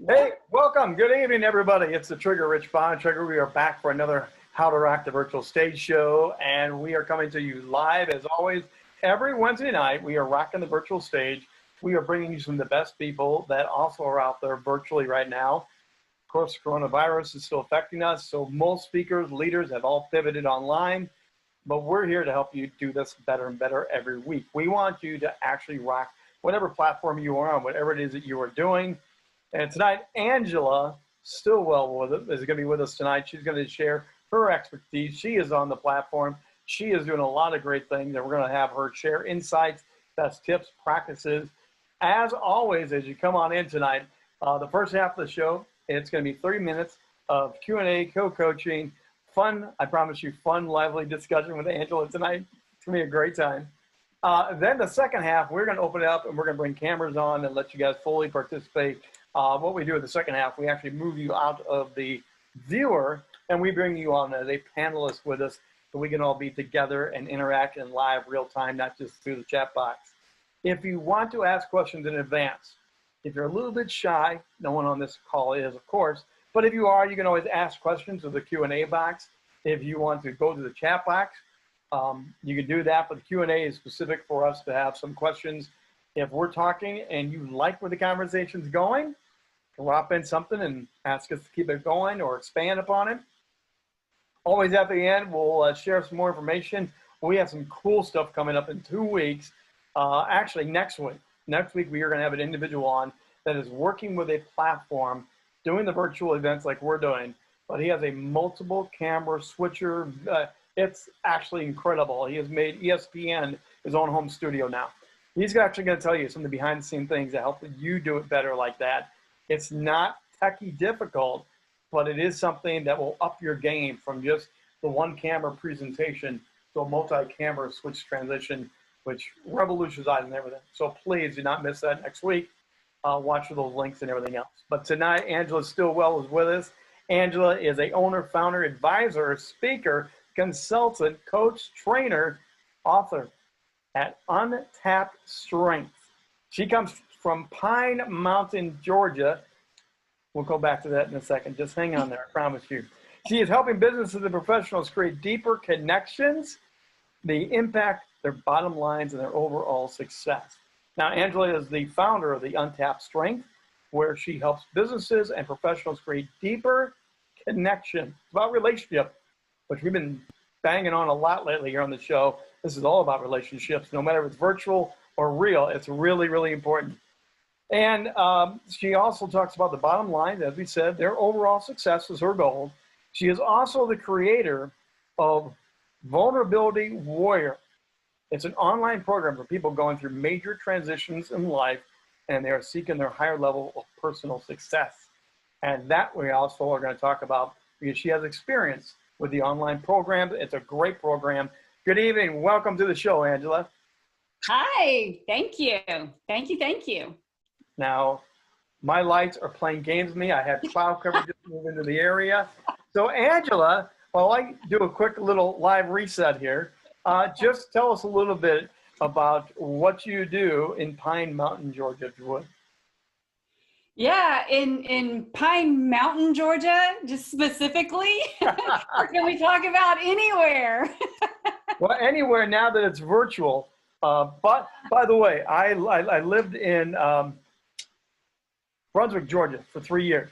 Hey, welcome. Good evening, everybody. It's the Trigger Rich Bontrager. We are back for another How to Rock the Virtual Stage show, and we are coming to you live, as always, every Wednesday night. We are rocking the virtual stage. We are bringing you some of the best people that also are out there virtually right now. Of course, coronavirus is still affecting us, so most speakers, leaders have all pivoted online, but we're here to help you do this better and better every week. We want you to actually rock whatever platform you are on, whatever it is that you are doing. And tonight, Angela Stillwell is going to be with us tonight. She's going to share her expertise. She is on the platform. She is doing a lot of great things, and we're going to have her share insights, best tips, practices. As always, as you come on in tonight, the first half of the show, it's going to be 30 minutes of Q&A, co-coaching, fun, I promise you, fun, lively discussion with Angela tonight. It's going to be a great time. Then the second half, we're going to open it up, and we're going to bring cameras on and let you guys fully participate. What we do in the second half, we actually move you out of the viewer and we bring you on as a panelist with us so we can all be together and interact in live real time, not just through the chat box. If you want to ask questions in advance, if you're a little bit shy, no one on this call is, of course, but if you are, you can always ask questions of the Q&A box. If you want to go to the chat box, you can do that, but the Q&A is specific for us to have some questions. If we're talking and you like where the conversation's going, drop in something and ask us to keep it going or expand upon it. Always at the end, we'll share some more information. We have some cool stuff coming up in 2 weeks. Actually, next week. Next week, we are going to have an individual on that is working with a platform, doing the virtual events like we're doing, but he has a multiple camera switcher. It's actually incredible. He has made ESPN his own home studio now. He's actually going to tell you some of the behind the scenes things that help you do it better like that. It's not techie difficult, but it is something that will up your game from just the one camera presentation to a multi-camera switch transition, which revolutionizes everything. So please do not miss that next week. Watch for those links and everything else. But tonight, Angela Stillwell is with us. Angela is a owner, founder, advisor, speaker, consultant, coach, trainer, author at Untapped Strengths. She comes from Pine Mountain, Georgia. We'll go back to that in a second. Just hang on there, I promise you. She is helping businesses and professionals create deeper connections, they impact their bottom lines and their overall success. Now, Angela is the founder of the Untapped Strengths, where she helps businesses and professionals create deeper connection. It's about relationship, which we've been banging on a lot lately here on the show. This is all about relationships. No matter if it's virtual or real, it's really, really important. And she also talks about the bottom line. As we said, their overall success is her goal. She is also the creator of Vulnerability Warrior. It's an online program for people going through major transitions in life, and they are seeking their higher level of personal success. And that we also are going to talk about because she has experience with the online program. It's a great program. Good evening. Welcome to the show, Angela. Hi. Thank you. Thank you. Thank you. Now, my lights are playing games with me. I had cloud cover just move into the area. So Angela, while I do a quick little live reset here, just tell us a little bit about what you do in Pine Mountain, Georgia, if you would. Yeah, in Pine Mountain, Georgia, just specifically, or can we talk about anywhere? Well, anywhere now that it's virtual. But by the way, I lived in Brunswick, Georgia for 3 years.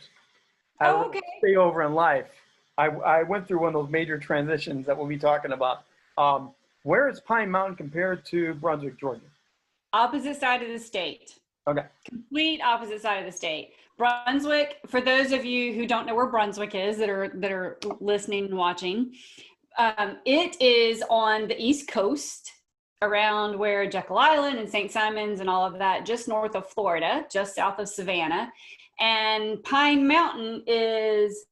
I okay. Stay over in life. I went through one of those major transitions that we'll be talking about. Where is Pine Mountain compared to Brunswick, Georgia? Opposite side of the state. Okay. Complete opposite side of the state. Brunswick, for those of you who don't know where Brunswick is that are listening and watching, it is on the East Coast, around where Jekyll Island and St. Simons and all of that, just north of Florida, just south of Savannah. And Pine Mountain is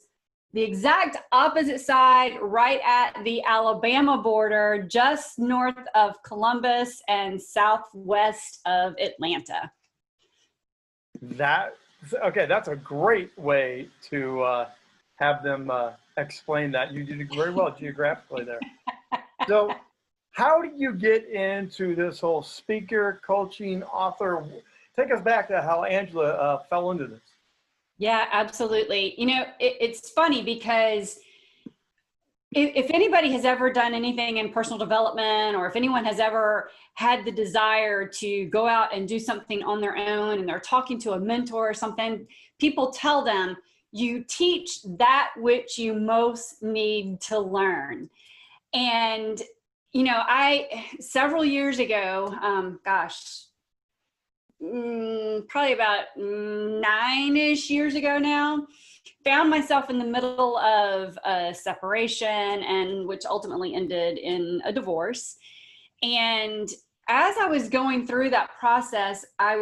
the exact opposite side, right at the Alabama border, just north of Columbus and southwest of Atlanta. Okay, that's a great way to have them explain that. You did very well geographically there. So how do you get into this whole speaker, coaching, author? Take us back to how Angela fell into this. Yeah, absolutely. It's funny because if anybody has ever done anything in personal development, or if anyone has ever had the desire to go out and do something on their own and they're talking to a mentor or something, people tell them, you teach that which you most need to learn. And, several years ago, probably about 9-ish years ago now, found myself in the middle of a separation, and which ultimately ended in a divorce. And as I was going through that process, I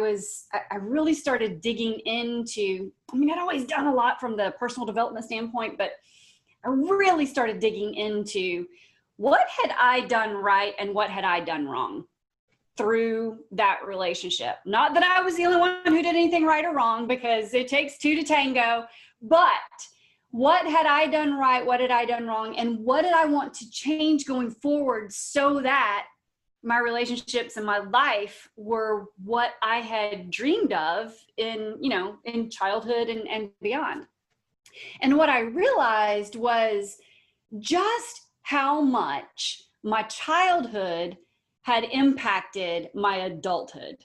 really started digging into, I'd always done a lot from the personal development standpoint, but I really started digging into what had I done right and what had I done wrong through that relationship. Not that I was the only one who did anything right or wrong, because it takes two to tango, but what had I done right? What had I done wrong? And what did I want to change going forward so that my relationships and my life were what I had dreamed of in childhood and beyond. And what I realized was just how much my childhood had impacted my adulthood.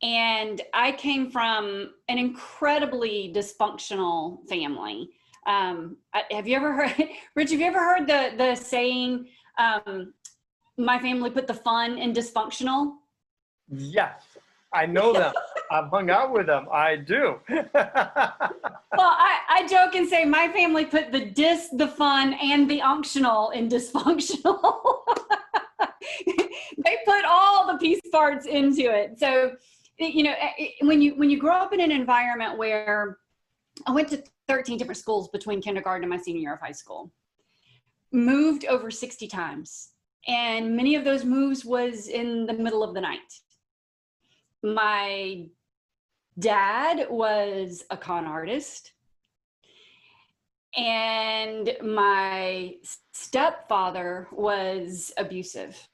And I came from an incredibly dysfunctional family. Have you ever heard, Rich, have you ever heard the saying, my family put the fun in dysfunctional? Yes, I know them. I've hung out with them. I do. Well, I joke and say my family put the fun, and the unctional in dysfunctional. They put all the piece parts into it. So, when you grow up in an environment where I went to 13 different schools between kindergarten and my senior year of high school, moved over 60 times, and many of those moves was in the middle of the night. My dad was a con artist, and my stepfather was abusive.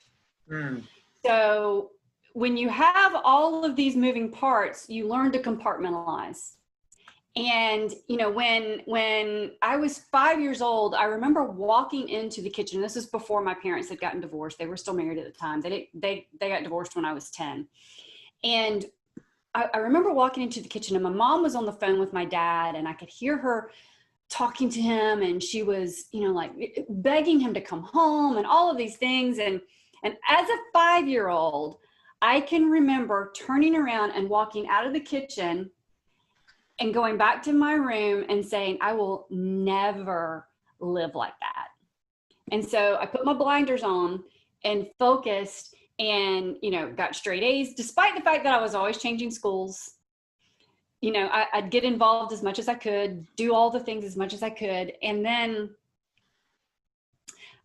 So when you have all of these moving parts, you learn to compartmentalize. And, when I was 5 years old, I remember walking into the kitchen. This is before my parents had gotten divorced. They were still married at the time. They got divorced when I was 10. And I remember walking into the kitchen, and my mom was on the phone with my dad, and I could hear her talking to him, and she was, begging him to come home and all of these things. And as a 5-year-old, I can remember turning around and walking out of the kitchen and going back to my room and saying, I will never live like that. And so I put my blinders on and focused, and, got straight A's, despite the fact that I was always changing schools. I'd get involved as much as I could, do all the things as much as I could. And then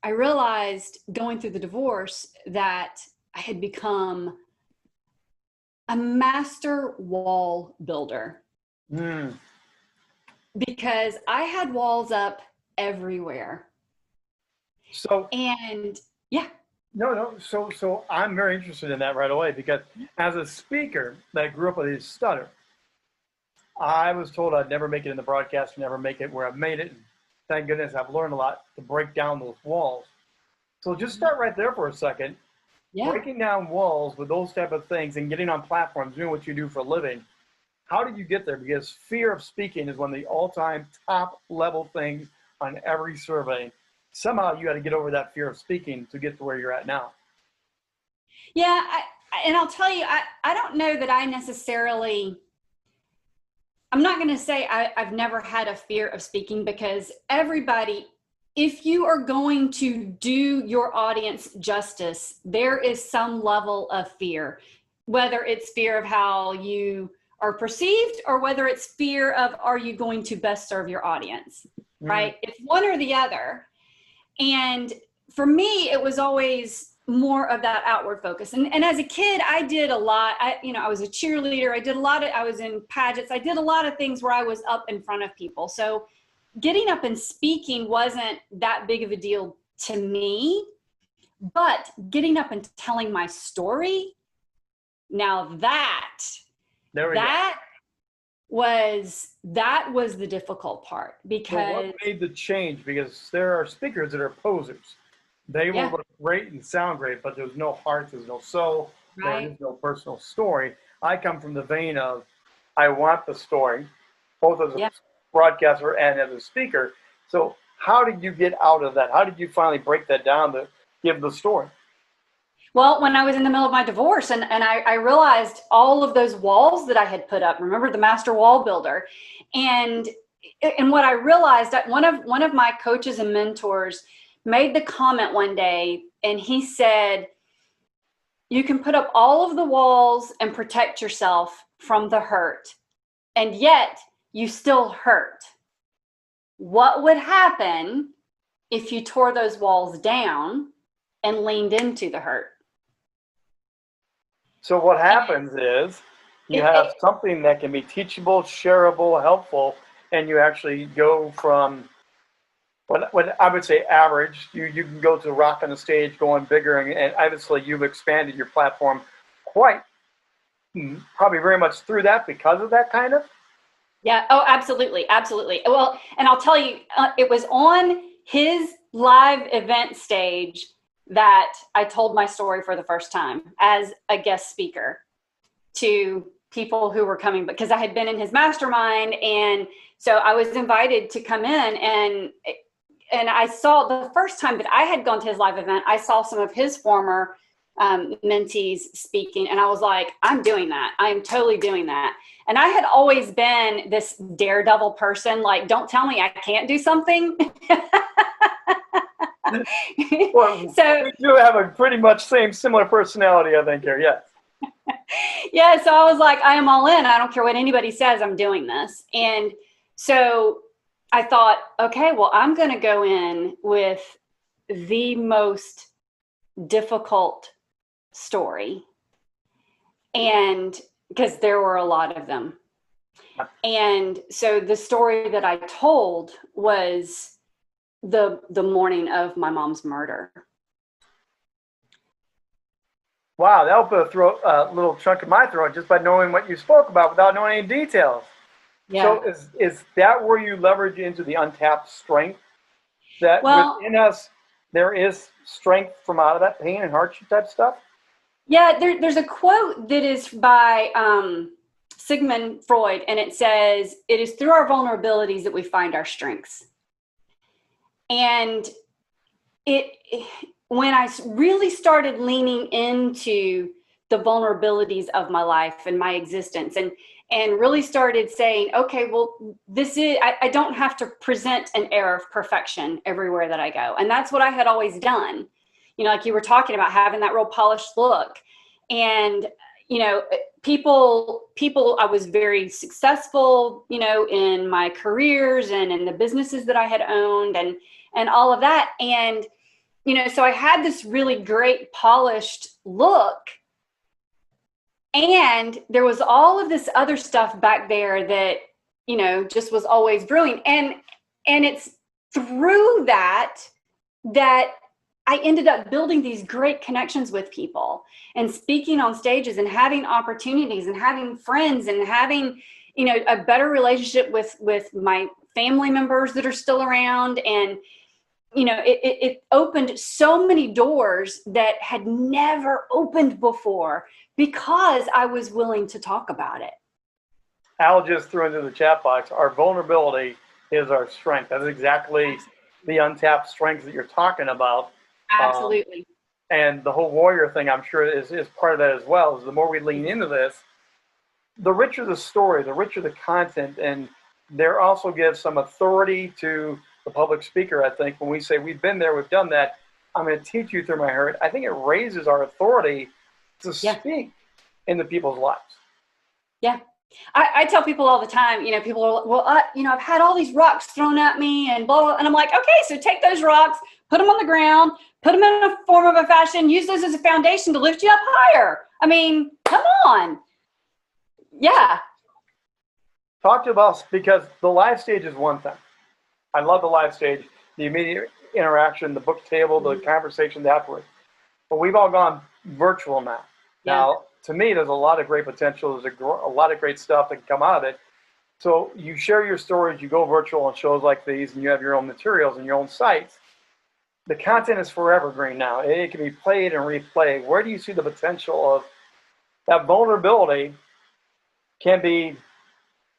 I realized, going through the divorce, that I had become a master wall builder. Because I had walls up everywhere. So, and yeah. No. So I'm very interested in that right away, because as a speaker that grew up with a stutter, I was told I'd never make it in the broadcast, never make it where I've made it. And thank goodness I've learned a lot to break down those walls. So just start right there for a second. Yeah. Breaking down walls with those type of things and getting on platforms, doing what you do for a living. How did you get there? Because fear of speaking is one of the all-time top level things on every survey. Somehow you got to get over that fear of speaking to get to where you're at now. Yeah, and I'll tell you, I don't know that I necessarily, I'm not going to say I've never had a fear of speaking, because everybody, if you are going to do your audience justice, there is some level of fear, whether it's fear of how you are perceived, or whether it's fear of, are you going to best serve your audience, right? It's one or the other. And for me, it was always more of that outward focus. And as a kid, I did a lot. I was a cheerleader. I was in pageants. I did a lot of things where I was up in front of people. So getting up and speaking wasn't that big of a deal to me, but getting up and telling my story, now that was the difficult part So because what made the change? Because there are speakers that are posers. They will yeah, look great and sound great, but there's no heart, there's no soul, there right. is no personal story. I come from the vein of I want the story, both as a Yeah. broadcaster and as a speaker. So how did you get out of that? How did you finally break that down to give the story? Well, when I was in the middle of my divorce and I realized all of those walls that I had put up, remember the master wall builder? And what I realized that one of my coaches and mentors made the comment one day, and he said, you can put up all of the walls and protect yourself from the hurt, and yet you still hurt. What would happen if you tore those walls down and leaned into the hurt? So what happens is you It, have it, something that can be teachable, shareable, helpful, and you actually go from what I would say average. You can go to rock on the stage, going bigger, and obviously you've expanded your platform quite probably very much through that because of that kind of. Yeah. Oh, absolutely. Absolutely. Well, and I'll tell you, it was on his live event stage that I told my story for the first time as a guest speaker to people who were coming, because I had been in his mastermind. And so I was invited to come in, and I saw the first time that I had gone to his live event, I saw some of his former mentees speaking, and I was like, I'm doing that. I am totally doing that. And I had always been this daredevil person, like, don't tell me I can't do something. Well, So we do have a pretty much similar personality, I think here. Yes. yeah, so I was like, I am all in. I don't care what anybody says, I'm doing this. And so I thought, okay, well, I'm going to go in with the most difficult story, and because there were a lot of them. And so the story that I told was the morning of my mom's murder. Wow, that'll put a little chunk in my throat just by knowing what you spoke about without knowing any details. Yeah. So is that where you leverage into the untapped strength that Well, within us there is strength from out of that pain and hardship type stuff? yeah, there's a quote that is by Sigmund Freud, and it says, it is through our vulnerabilities that we find our strengths. And it when I really started leaning into the vulnerabilities of my life and my existence, and really started saying, okay, well, I don't have to present an air of perfection everywhere that I go. And that's what I had always done. Like you were talking about, having that real polished look. And, people, I was very successful, in my careers and in the businesses that I had owned and all of that. And, so I had this really great polished look. And there was all of this other stuff back there that, just was always brewing. And it's through that I ended up building these great connections with people and speaking on stages and having opportunities and having friends and having, a better relationship with my family members that are still around. And, it opened so many doors that had never opened before because I was willing to talk about it. Al just threw into the chat box, our vulnerability is our strength. That's exactly the untapped strengths that you're talking about. Absolutely. And the whole warrior thing, I'm sure, is part of that as well. Is the more we lean into this, the richer the story, the richer the content, and there also gives some authority to the public speaker. I think when we say we've been there, we've done that, I'm going to teach you through my hurt, I think it raises our authority to speak into people's lives. Yeah. I tell people all the time, people are like, well, I've had all these rocks thrown at me and blah, blah. And I'm like, okay, so take those rocks, put them on the ground, put them in a form of a fashion, use those as a foundation to lift you up higher. I mean, come on. Yeah. Talk to us, because the live stage is one thing. I love the live stage, the immediate interaction, the book table, the conversations afterwards. But we've all gone virtual now. Yeah. Now, to me, there's a lot of great potential. There's a lot of great stuff that can come out of it. So you share your stories, you go virtual on shows like these, and you have your own materials and your own sites. The content is forever green now. It can be played and replayed. Where do you see the potential of that vulnerability can be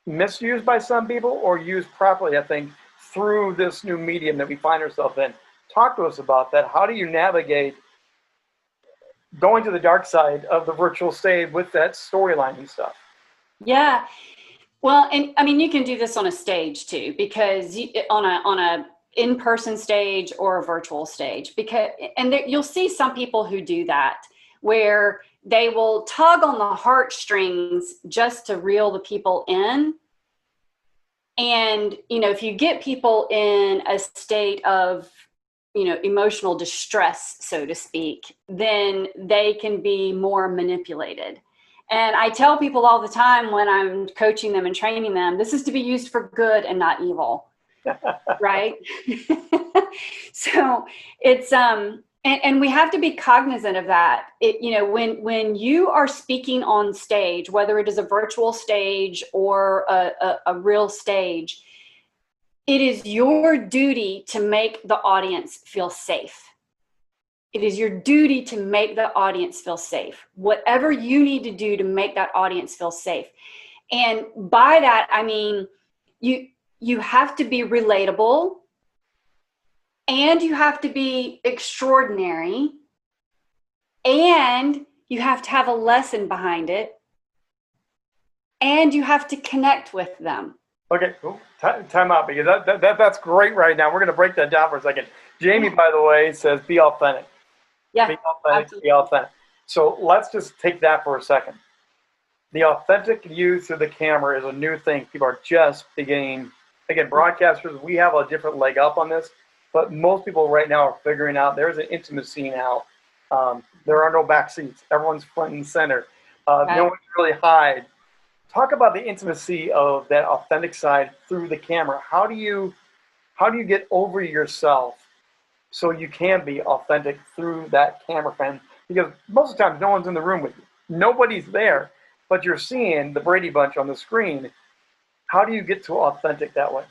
misused by some people or used properly, I think, through this new medium that we find ourselves in? Talk to us about that. How do you navigate going to the dark side of the virtual stage with that storyline and stuff? Yeah. Well, and I mean, you can do this on a stage too, because on a in-person stage or a virtual stage, because, and you'll see some people who do that, where they will tug on the heartstrings just to reel the people in. And, if you get people in a state of, emotional distress, so to speak, then they can be more manipulated. And I tell people all the time when I'm coaching them and training them, this is to be used for good and not evil. Right? So it's, and we have to be cognizant of that. When you are speaking on stage, whether it is a virtual stage or a real stage, it is your duty to make the audience feel safe. It is your duty to make the audience feel safe. Whatever you need to do to make that audience feel safe. And by that, I mean, you have to be relatable, and you have to be extraordinary, and you have to have a lesson behind it, and you have to connect with them. Okay, time out, because that's great right now. We're going to break that down for a second. Jamie, by the way, says be authentic. Yeah, be authentic, absolutely. be authentic. So let's just take that for a second. The authentic view through the camera is a new thing. People are just beginning. Again, broadcasters, we have a different leg up on this, but most people right now are figuring out there's an intimacy now. There are no back seats. Everyone's front and center. No one's really hide. Talk about the intimacy of that authentic side through the camera. How do you get over yourself so you can be authentic through that camera frame? Because most of the time, no one's in the room with you. Nobody's there, but you're seeing the Brady Bunch on the screen. How do you get to authentic that way?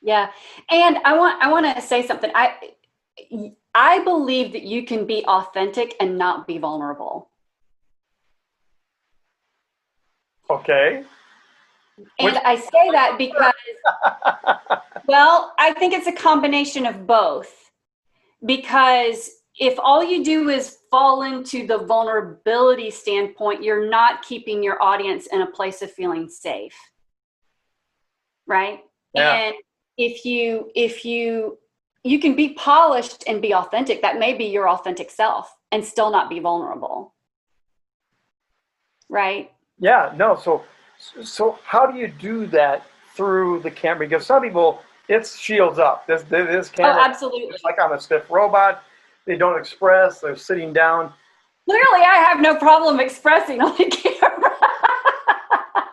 Yeah, and I want to say something. I believe that you can be authentic and not be vulnerable. Okay. And I say that because, well, I think it's a combination of both. Because if all you do is fall into the vulnerability standpoint, you're not keeping your audience in a place of feeling safe. Right? Yeah. And if you can be polished and be authentic, that may be your authentic self and still not be vulnerable. Right? Yeah, no. So how do you do that through the camera? Because some people, it's shields up. This camera, absolutely. It's like I'm a stiff robot. They don't express. They're sitting down. Clearly, I have no problem expressing on the camera.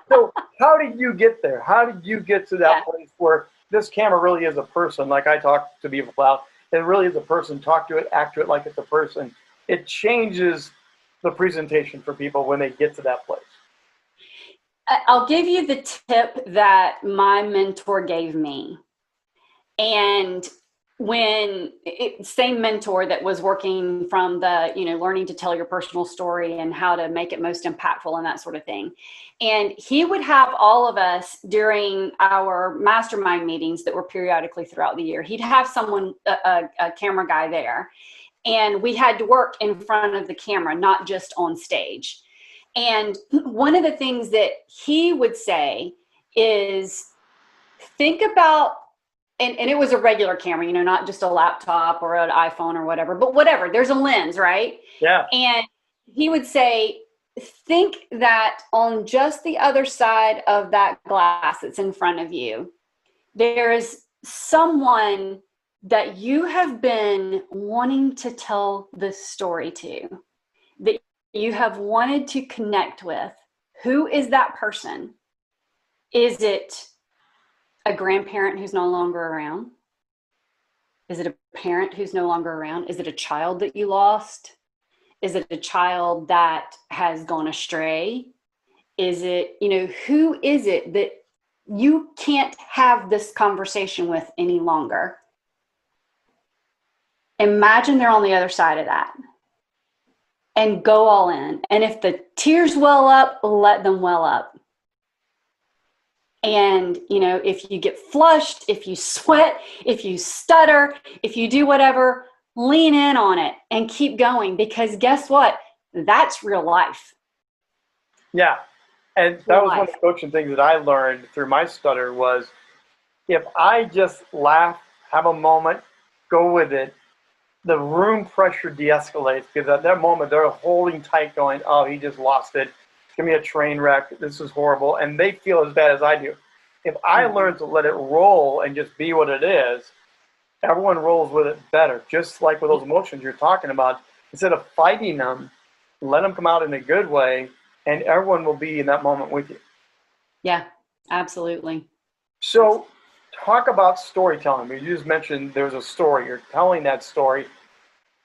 So how did you get there? How did you get to that place where this camera really is a person, like I talk to people about? It really is a person. Talk to it, act to it like it's a person. It changes the presentation for people when they get to that place. I'll give you the tip that my mentor gave me. And same mentor that was working from the, learning to tell your personal story and how to make it most impactful and that sort of thing. And he would have all of us during our mastermind meetings that were periodically throughout the year. He'd have someone, a camera guy there. And we had to work in front of the camera, not just on stage. And one of the things that he would say is, think about, and it was a regular camera, not just a laptop or an iPhone or whatever, but whatever, there's a lens, right? Yeah. And he would say, think that on just the other side of that glass that's in front of you, there is someone that you have been wanting to tell this story to, that you have wanted to connect with. Who is that person? Is it a grandparent who's no longer around? Is it a parent who's no longer around? Is it a child that you lost? Is it a child that has gone astray? Is it, who is it that you can't have this conversation with any longer. Imagine they're on the other side of that and go all in. And if the tears well up, let them well up. And, you know, if you get flushed, if you sweat, if you stutter, if you do whatever, lean in on it and keep going, because guess what? That's real life. Yeah. And that was one of the coaching things that I learned through my stutter was if I just laugh, have a moment, go with it, the room pressure de-escalates, because at that moment they're holding tight going, oh, he just lost it. It's going to be a train wreck. This is horrible. And they feel as bad as I do. If I learn to let it roll and just be what it is, everyone rolls with it better. Just like with those emotions you're talking about, instead of fighting them, let them come out in a good way, and everyone will be in that moment with you. Yeah, absolutely. So talk about storytelling. You just mentioned there's a story. You're telling that story.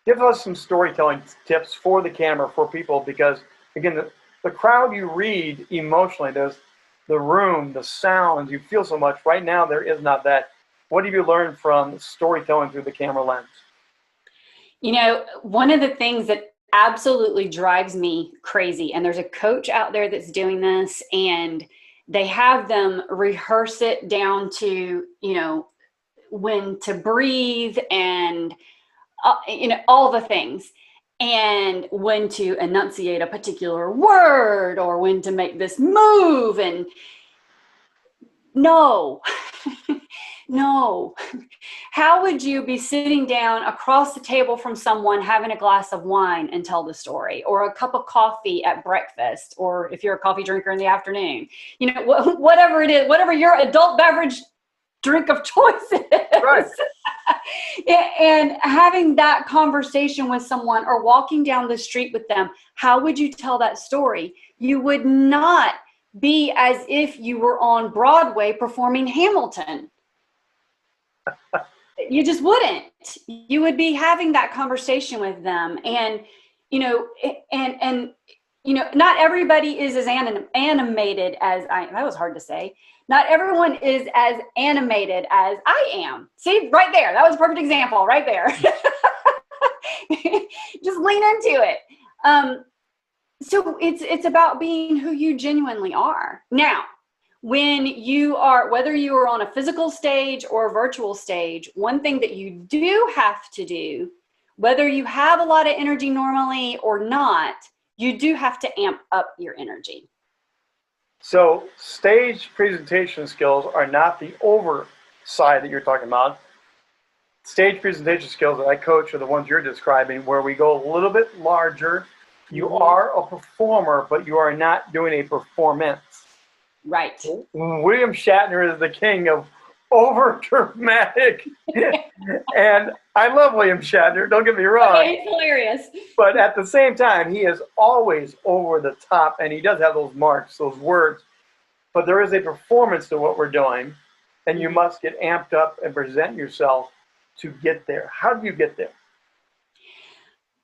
Give us some storytelling tips for the camera, for people, because, again, the crowd you read emotionally, there's the room, the sounds, you feel so much. Right now, there is not that. What have you learned from storytelling through the camera lens? You know, one of the things that absolutely drives me crazy, and there's a coach out there that's doing this, and they have them rehearse it down to, you know, when to breathe and, you know, all the things, and when to enunciate a particular word or when to make this move. And no, no. How would you be sitting down across the table from someone having a glass of wine and tell the story, or a cup of coffee at breakfast, or if you're a coffee drinker in the afternoon, you know, whatever it is, whatever your adult beverage drink of choice is. Right. And having that conversation with someone or walking down the street with them, how would you tell that story? You would not be as if you were on Broadway performing Hamilton. You just wouldn't. You would be having that conversation with them. And, you know, and you know, not everybody is as animated as that was hard to say. Not everyone is as animated as I am. See, right there. That was a perfect example right there. Just lean into it. So it's about being who you genuinely are. Now, when you are, whether you are on a physical stage or a virtual stage, one thing that you do have to do, whether you have a lot of energy normally or not, you do have to amp up your energy. So stage presentation skills are not the overside that you're talking about. Stage presentation skills that I coach are the ones you're describing, where we go a little bit larger. You are a performer, but you are not doing a performance. Right. William Shatner is the king of over dramatic. And I love William Shatner, don't get me wrong. Okay, he's hilarious. But at the same time, he is always over the top, and he does have those marks, those words. But there is a performance to what we're doing, and you must get amped up and present yourself to get there. How do you get there?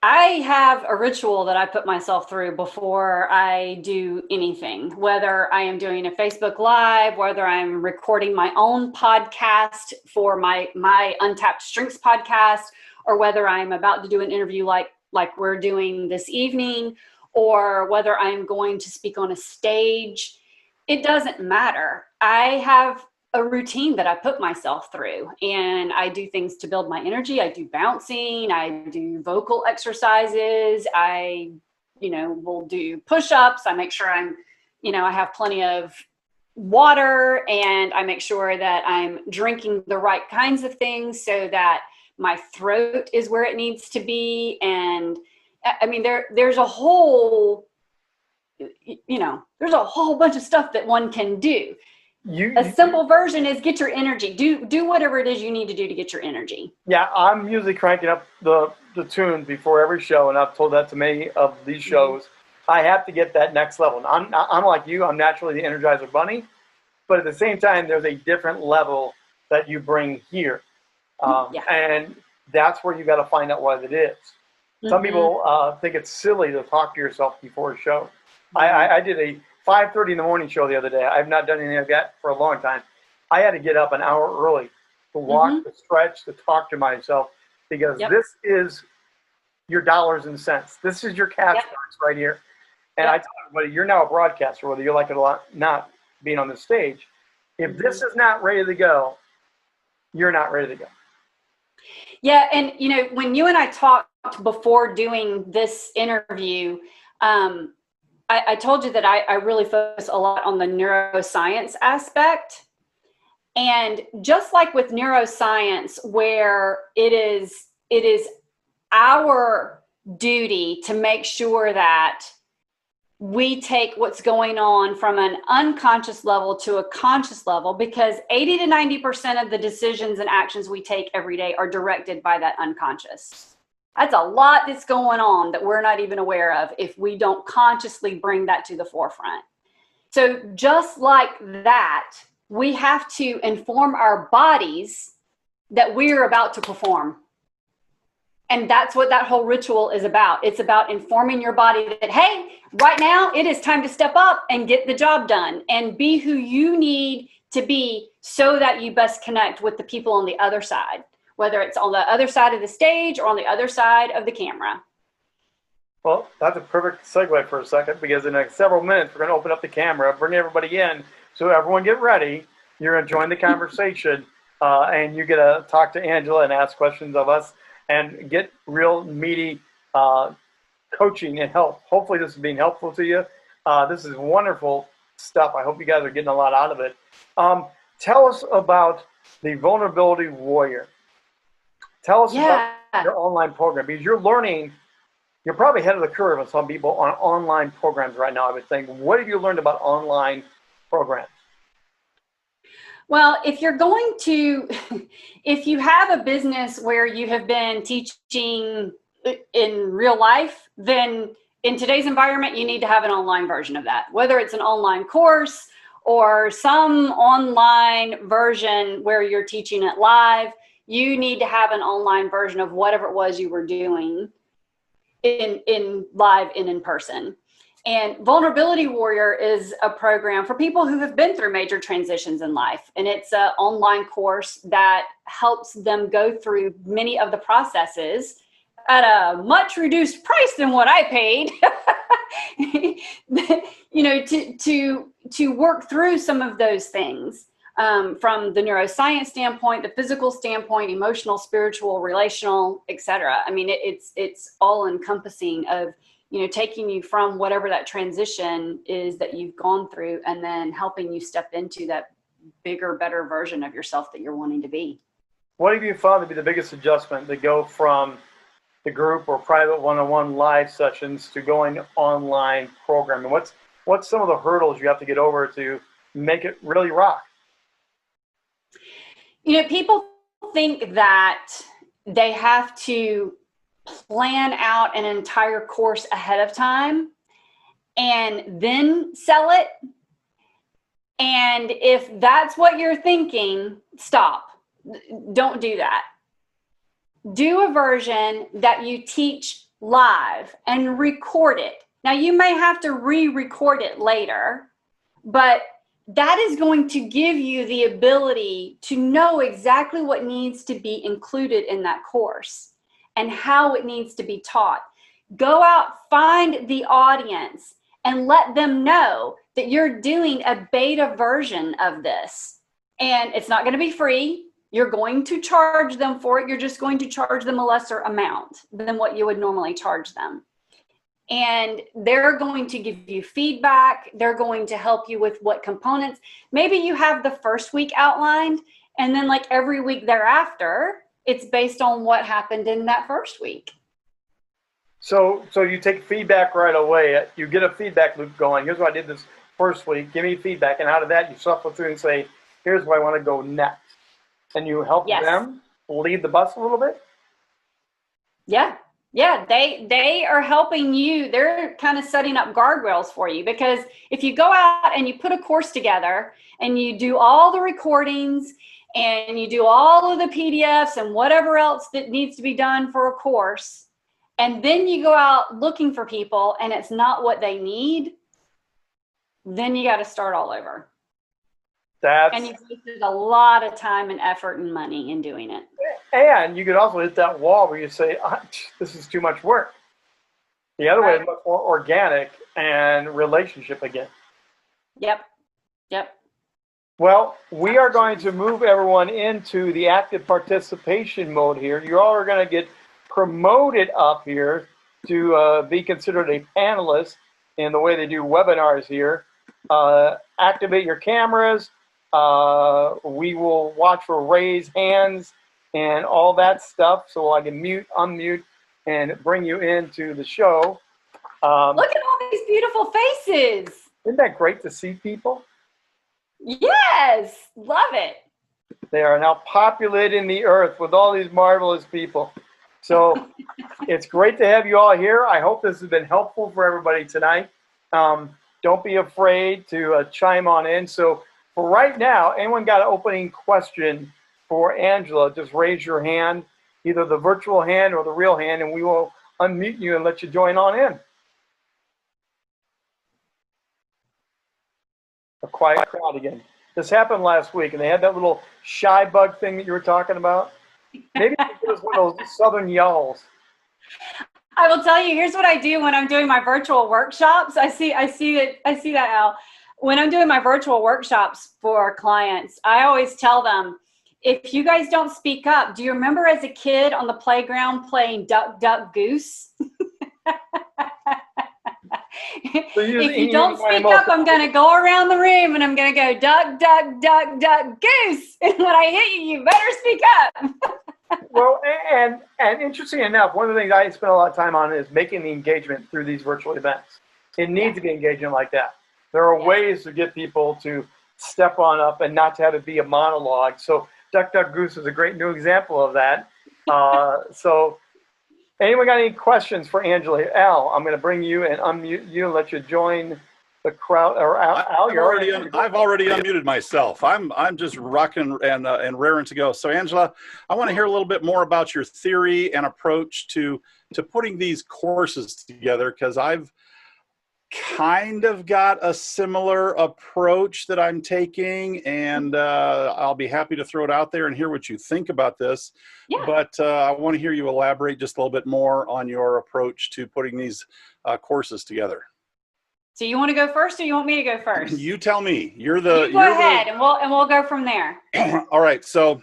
I have a ritual that I put myself through before I do anything, whether I am doing a Facebook Live, whether I'm recording my own podcast for my Untapped Strengths podcast, or whether I'm about to do an interview like we're doing this evening, or whether I'm going to speak on a stage. It doesn't matter. I have a routine that I put myself through, and I do things to build my energy. I do bouncing, I do vocal exercises, I, you know, will do push-ups. I make sure I'm, you know, I have plenty of water, and I make sure that I'm drinking the right kinds of things so that my throat is where it needs to be. And I mean, there's a whole, you know, there's a whole bunch of stuff that one can do. A simple version is get your energy. Do whatever it is you need to do to get your energy. Yeah, I'm usually cranking up the tune before every show, and I've told that to many of these shows. I have to get that next level. I'm like you. I'm naturally the Energizer Bunny, but at the same time, there's a different level that you bring here, and that's where you got to find out what it is. Some people think it's silly to talk to yourself before a show. I did a 5:30 in the morning show the other day. I've not done anything like that for a long time. I had to get up an hour early to walk, to stretch, to talk to myself, because this is your dollars and cents. This is your cash box right here. And I tell everybody, you're now a broadcaster, whether you like it or not, being on the stage. If this is not ready to go, you're not ready to go. Yeah, and when you and I talked before doing this interview, I told you that I really focus a lot on the neuroscience aspect. And just like with neuroscience, where it is our duty to make sure that we take what's going on from an unconscious level to a conscious level, because 80 to 90% of the decisions and actions we take every day are directed by that unconscious. That's a lot that's going on that we're not even aware of if we don't consciously bring that to the forefront. So just like that, we have to inform our bodies that we're about to perform. And that's what that whole ritual is about. It's about informing your body that, hey, right now it is time to step up and get the job done and be who you need to be so that you best connect with the people on the other side, whether it's on the other side of the stage or on the other side of the camera. Well, that's a perfect segue for a second, because in several minutes, we're going to open up the camera, bring everybody in. So everyone get ready. You're going to join the conversation, and you get to talk to Angela and ask questions of us and get real meaty coaching and help. Hopefully this is being helpful to you. This is wonderful stuff. I hope you guys are getting a lot out of it. Tell us about the Vulnerability Warrior. Tell us about your online program, because you're learning. You're probably ahead of the curve on some people on online programs right now, I would think. What have you learned about online programs? Well, if you have a business where you have been teaching in real life, then in today's environment, you need to have an online version of that, whether it's an online course or some online version where you're teaching it live. You need to have an online version of whatever it was you were doing in live and in person. And Vulnerability Warrior is a program for people who have been through major transitions in life. And it's an online course that helps them go through many of the processes at a much reduced price than what I paid, to work through some of those things, from the neuroscience standpoint, the physical standpoint, emotional, spiritual, relational, etc. I mean, it's all encompassing of taking you from whatever that transition is that you've gone through, and then helping you step into that bigger, better version of yourself that you're wanting to be. What have you found to be the biggest adjustment to go from the group or private one-on-one live sessions to going online programming? What's some of the hurdles you have to get over to make it really rock? People think that they have to plan out an entire course ahead of time and then sell it. And if that's what you're thinking, stop. Don't do that. Do a version that you teach live and record it. Now, you may have to re-record it later, but that is going to give you the ability to know exactly what needs to be included in that course and how it needs to be taught. Go out, find the audience, and let them know that you're doing a beta version of this. And it's not going to be free. You're going to charge them for it. You're just going to charge them a lesser amount than what you would normally charge them. And they're going to give you feedback. They're going to help you with what components. Maybe you have the first week outlined, and then like every week thereafter, it's based on what happened in that first week. So you take feedback right away. You get a feedback loop going. Here's what I did this first week. Give me feedback. And out of that, you shuffle through and say, here's where I want to go next. And you help them lead the bus a little bit? Yeah. Yeah, they are helping you. They're kind of setting up guardrails for you, because if you go out and you put a course together and you do all the recordings and you do all of the PDFs and whatever else that needs to be done for a course, and then you go out looking for people and it's not what they need, then you got to start all over. And you've wasted a lot of time and effort and money in doing it. And you could also hit that wall where you say, this is too much work. The other way is much more organic and relationship again. Yep. Well, we are going to move everyone into the active participation mode here. You all are going to get promoted up here to be considered a panelist in the way they do webinars here. Activate your cameras. We will watch for raised hands and all that stuff, so I can mute, unmute, and bring you into the show. Look at all these beautiful faces. Isn't that great to see people? Yes, love it. They are now populating the earth with all these marvelous people. So it's great to have you all here. I hope this has been helpful for everybody tonight. Don't be afraid to chime on in. So for right now, anyone got an opening question for Angela, just raise your hand, either the virtual hand or the real hand, and we will unmute you and let you join on in. A quiet crowd again. This happened last week, and they had that little shy bug thing that you were talking about. Maybe it was one of those southern yells. I will tell you, here's what I do when I'm doing my virtual workshops. I see that, Al. When I'm doing my virtual workshops for clients, I always tell them, if you guys don't speak up, do you remember as a kid on the playground playing duck, duck, goose? If you don't speak up, I'm going to go around the room and I'm going to go duck, duck, duck, duck, goose. And when I hit you, you better speak up. Well, and interesting enough, one of the things I spend a lot of time on is making the engagement through these virtual events. It needs to be engagement like that. There are ways to get people to step on up and not to have it be a monologue. So Duck, Duck, Goose is a great new example of that. So anyone got any questions for Angela? Al, I'm going to bring you and unmute you and let you join the crowd. Or Al, I've already unmuted myself. I'm just rocking and raring to go. So Angela, I want to hear a little bit more about your theory and approach to putting these courses together, because I've kind of got a similar approach that I'm taking, and I'll be happy to throw it out there and hear what you think about this. Yeah. But I want to hear you elaborate just a little bit more on your approach to putting these courses together. So you want to go first, or you want me to go first? You tell me. You go ahead, and we'll go from there. All right. So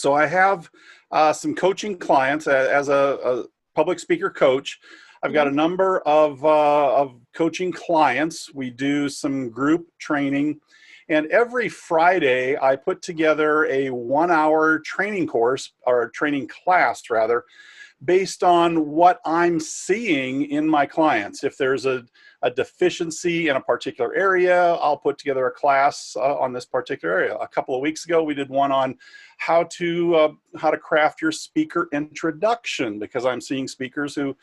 I have some coaching clients as a public speaker coach. I've got a number of coaching clients. We do some group training, and every Friday I put together a 1-hour training course, or training class rather, based on what I'm seeing in my clients. If there's a deficiency in a particular area, I'll put together a class on this particular area. A couple of weeks ago, we did one on how to craft your speaker introduction, because I'm seeing speakers who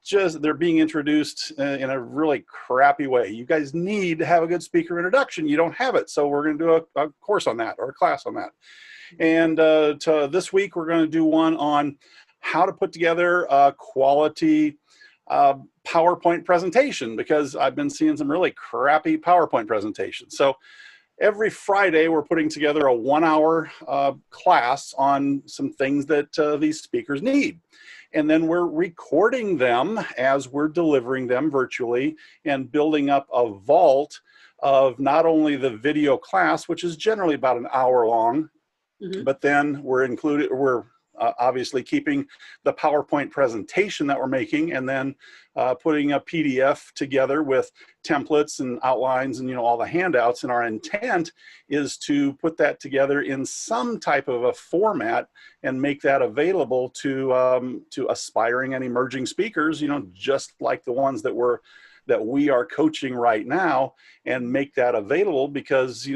they're being introduced in a really crappy way. You guys need to have a good speaker introduction. You don't have it. So we're going to do a course on that, or a class on that. And this week, we're going to do one on how to put together a quality PowerPoint presentation, because I've been seeing some really crappy PowerPoint presentations. So every Friday, we're putting together a 1-hour class on some things that these speakers need. And then we're recording them as we're delivering them virtually, and building up a vault of not only the video class, which is generally about an hour long, but then we're obviously keeping the PowerPoint presentation that we're making, and then putting a PDF together with templates and outlines and all the handouts. And our intent is to put that together in some type of a format and make that available to aspiring and emerging speakers, just like the ones that we are coaching right now, and make that available, because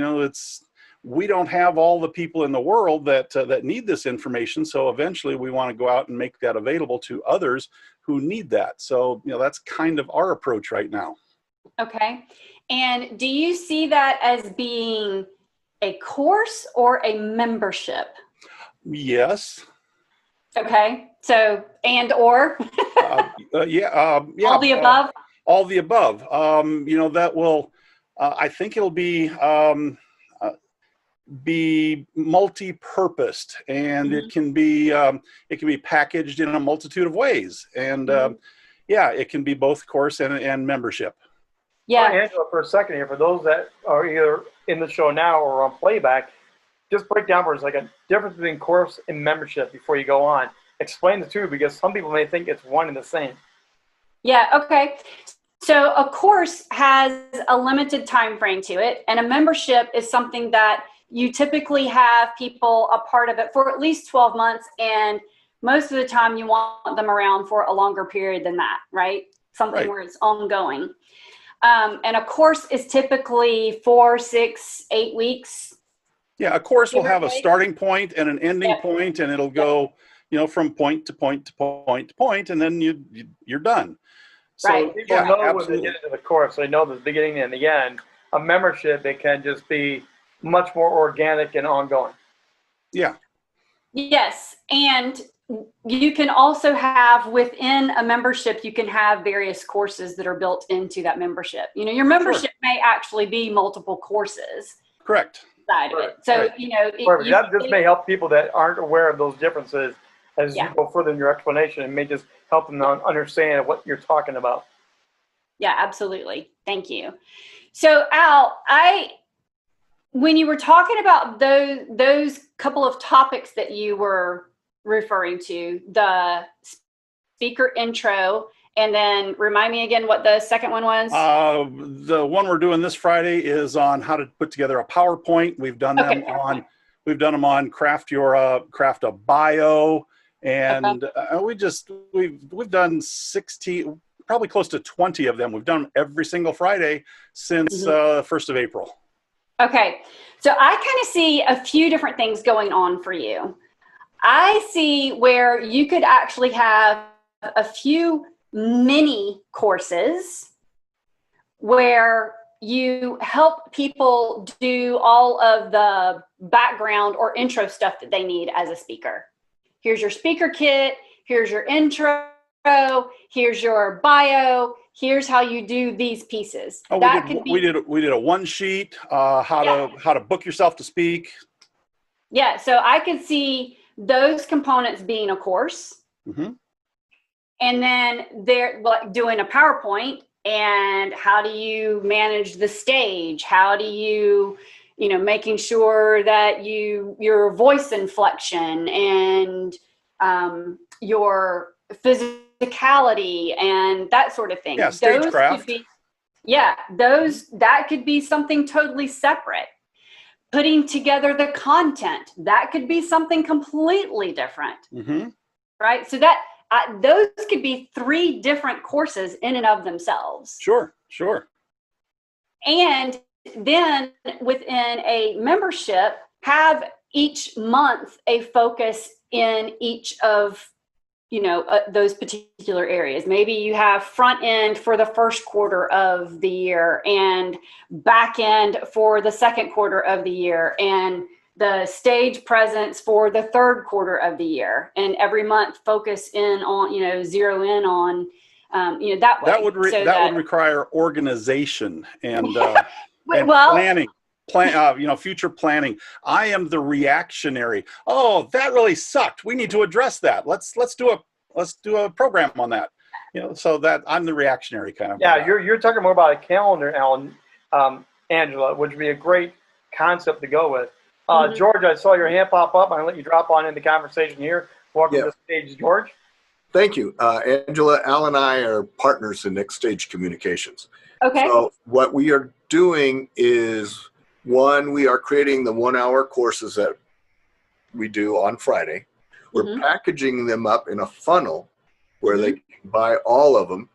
we don't have all the people in the world that need this information. So eventually we want to go out and make that available to others who need that. So, that's kind of our approach right now. Okay. And do you see that as being a course or a membership? Yes. Okay. So, or? Yeah. All the above? All the above. That will I think it'll be multi-purposed, and it can be packaged in a multitude of ways. And yeah, it can be both course and membership. Yeah. Angela, for a second here, for those that are either in the show now or on playback, just break down for us like a difference between course and membership before you go on. Explain the two, because some people may think it's one and the same. Yeah, okay. So a course has a limited time frame to it, and a membership is something that you typically have people a part of it for at least 12 months, and most of the time you want them around for a longer period than that, right? Something where it's ongoing. And a course is typically 4, 6, 8 weeks. Yeah, a course will have a starting point and an ending point, and it'll go, from point to point to point to point, and then you're done. So people know when they get into the course, they know the beginning and the end. A membership, it can just be much more organic and ongoing. Yeah. Yes, and you can also have within a membership, you can have various courses that are built into that membership. Your membership may actually be multiple courses. Correct. Side of it. So, that just may help people that aren't aware of those differences as you go further in your explanation. It may just help them understand what you're talking about. Yeah, absolutely. Thank you. So, Al, when you were talking about those couple of topics that you were referring to, the speaker intro, and then remind me again what the second one was. The one we're doing this Friday is on how to put together a PowerPoint. We've done them on craft a bio, and we've done 16, probably close to 20 of them. We've done them every single Friday since the 1st of April. Okay, so I kind of see a few different things going on for you. I see where you could actually have a few mini courses where you help people do all of the background or intro stuff that they need as a speaker. Here's your speaker kit, here's your intro, here's your bio, here's how you do these pieces. We did a one sheet, how to book yourself to speak. Yeah, so I could see those components being a course. And then they're doing a PowerPoint, and how do you manage the stage? How do you, making sure that your voice inflection and your physicality and that sort of thing. Yeah, stagecraft. That could be something totally separate. Putting together the content, that could be something completely different. Right? So those could be 3 different courses in and of themselves. Sure. And then within a membership, have each month a focus in each of, those particular areas. Maybe you have front end for the first quarter of the year, and back end for the second quarter of the year, and the stage presence for the third quarter of the year, and every month focus in on, zero in on, that way. That would require organization and planning, future planning. I am the reactionary. Oh, that really sucked. We need to address that. Let's do a program on that. So that I'm the reactionary kind of. Yeah, you're talking more about a calendar, Alan, Angela, which would be a great concept to go with. George, I saw your hand pop up. I'm going to let you drop on in the conversation here. Welcome to the stage, George. Thank you. Angela, Al and I are partners in Next Stage Communications. Okay. So what we are doing is, one, we are creating the 1-hour courses that we do on Friday. We're packaging them up in a funnel where they can buy all of them.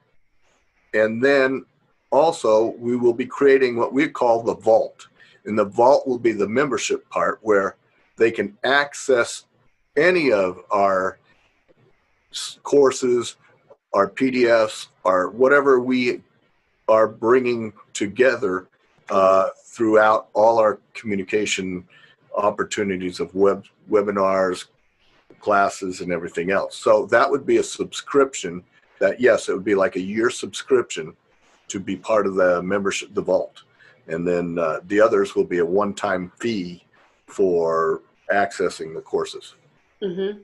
And then also we will be creating what we call the vault. And the vault will be the membership part where they can access any of our courses, our PDFs, or whatever we are bringing together throughout all our communication opportunities of webinars, classes, and everything else. So that would be a subscription that, yes, it would be like a year subscription to be part of the membership, the vault. And then the others will be a one-time fee for accessing the courses. Mm-hmm.